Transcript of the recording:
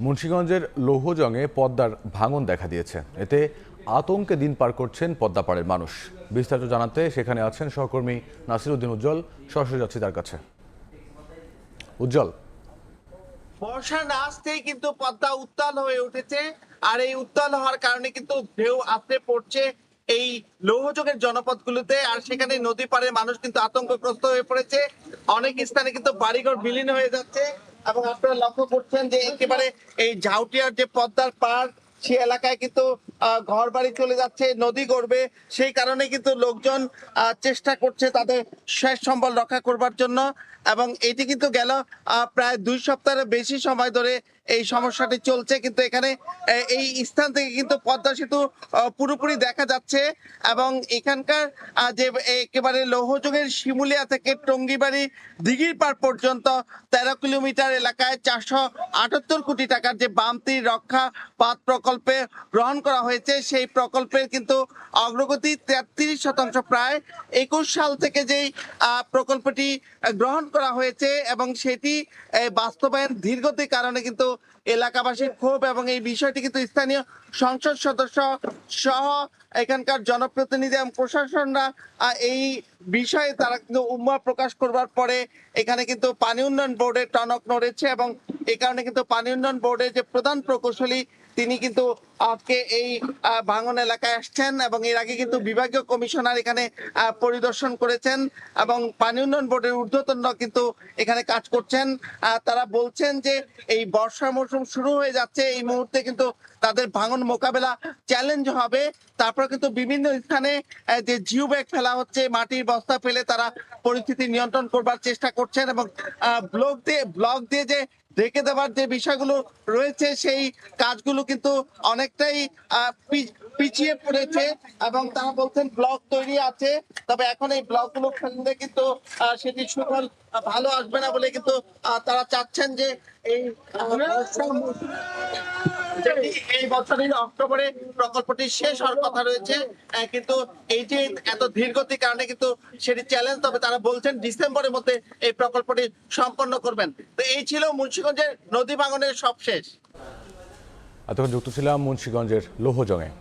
মুন্সিগঞ্জের লৌহজংয়ে পদ্মার ভাঙন দেখা দিয়েছে। এতে আতঙ্কে দিন পার করছেন পদ্মাপাড়ের মানুষ। বিস্তারিত জানাতে সেখানে আছেন সহকর্মী নাসির উদ্দিন উজ্জ্বল। সরাসরি যাচ্ছি তার কাছে। উজ্জ্বল, বর্ষা না আসতেই কিন্তু পদ্মা উত্তাল হয়ে উঠেছে, আর এই উত্তাল হওয়ার কারণে কিন্তু ঢেউ আছড়ে পড়ছে এই লৌহযোগের জনপদগুলোতে, আর সেখানে নদী পাড়ের মানুষ কিন্তু আতঙ্কগ্রস্ত হয়ে পড়েছে। অনেক স্থানে কিন্তু বাড়িঘর বিলীন হয়ে যাচ্ছে এবং আপনারা লক্ষ্য করছেন যে একেবারে এই ঝাউটিয়ার যে পদ্মার পাড়, সে এলাকায় কিন্তু ঘর বাড়ি চলে যাচ্ছে, নদী গড়বে। সেই কারণে কিন্তু লোকজন চেষ্টা করছে তাদের শেষ সম্বল রক্ষা করবার জন্য। এবং এটি কিন্তু গেল প্রায় 2 সপ্তাহের বেশি সময় ধরে এই সমস্যাটি চলছে, কিন্তু এখানে এই স্থান থেকে কিন্তু পদ্মা সেতু পুরোপুরি দেখা যাচ্ছে। এবং এখানকার যে একেবারে লৌহযোগের শিমুলিয়া থেকে টঙ্গিবাড়ি দিঘির পাড় পর্যন্ত 13 কিলোমিটার এলাকায় 478 কোটি টাকার যে বামতি রক্ষা পাত প্রকল্পে গ্রহণ করা হয়েছে, সেই প্রকল্পের কিন্তু অগ্রগতি 33% প্রায় 21 সাল থেকে যেই প্রকল্পটি গ্রহণ করা হয়েছে এবং সেটি বাস্তবায়ন ধীরগতির কারণে কিন্তু এলাকাবাসীর ক্ষোভ, এবং এই বিষয়টি কিন্তু স্থানীয় সংসদ সদস্য সহ এখানকার জনপ্রতিনিধি এবং প্রশাসনরা এই বিষয়ে তারা কিন্তু উম্মত প্রকাশ করবার পরে এখানে কিন্তু পানি উন্নয়ন বোর্ডের টনক নড়েছে। এবং এই কারণে কিন্তু পানি উন্নয়ন বোর্ডের যে প্রধান প্রকৌশলী, তিনি কিন্তু আজকে এই ভাঙন এলাকায় আসছেন এবং এর আগে কিন্তু বিভাগীয় কমিশনার এখানে পরিদর্শন করেছেন এবং পানি উন্নয়ন বোর্ডের ঊর্ধ্বতন কিন্তু এখানে কাজ করছেন। তারা বলছেন যে এই বর্ষা মৌসুম শুরু হয়ে যাচ্ছে, এই মুহূর্তে কিন্তু তাদের ভাঙন মোকাবেলা চ্যালেঞ্জ হবে। তারপর কিন্তু বিভিন্ন স্থানে যে জিও ব্যাগ ফেলা হচ্ছে, মাটির বস্তা ফেলে তারা পরিস্থিতি নিয়ন্ত্রণ করবার চেষ্টা করছেন এবং ব্লক দিয়ে যে ঢেকে দেওয়ার যে বিষয়গুলো রয়েছে, সেই কাজগুলো কিন্তু অনেকটাই পিছিয়ে পড়েছে। এবং তারা বলছেন ব্লক তৈরি আছে, তবে এখন এই ব্লকগুলো ফেললে কিন্তু সেটি সুফল ভালো আসবে না বলে কিন্তু তারা চাচ্ছেন যে এই এই বছরের অক্টোবরে প্রকল্পটি শেষ হওয়ার কথা রয়েছে, কিন্তু এই যে এত ধীরগতির কারণে কিন্তু সেটি চ্যালেঞ্জ। তবে তারা বলছেন ডিসেম্বরের মধ্যে এই প্রকল্পটি সম্পন্ন করবেন। তো এই ছিল মুন্সিগঞ্জের নদী ভাঙনের সবশেষ। এতক্ষণ যুক্ত ছিলাম মুন্সিগঞ্জের লৌহজংয়ে।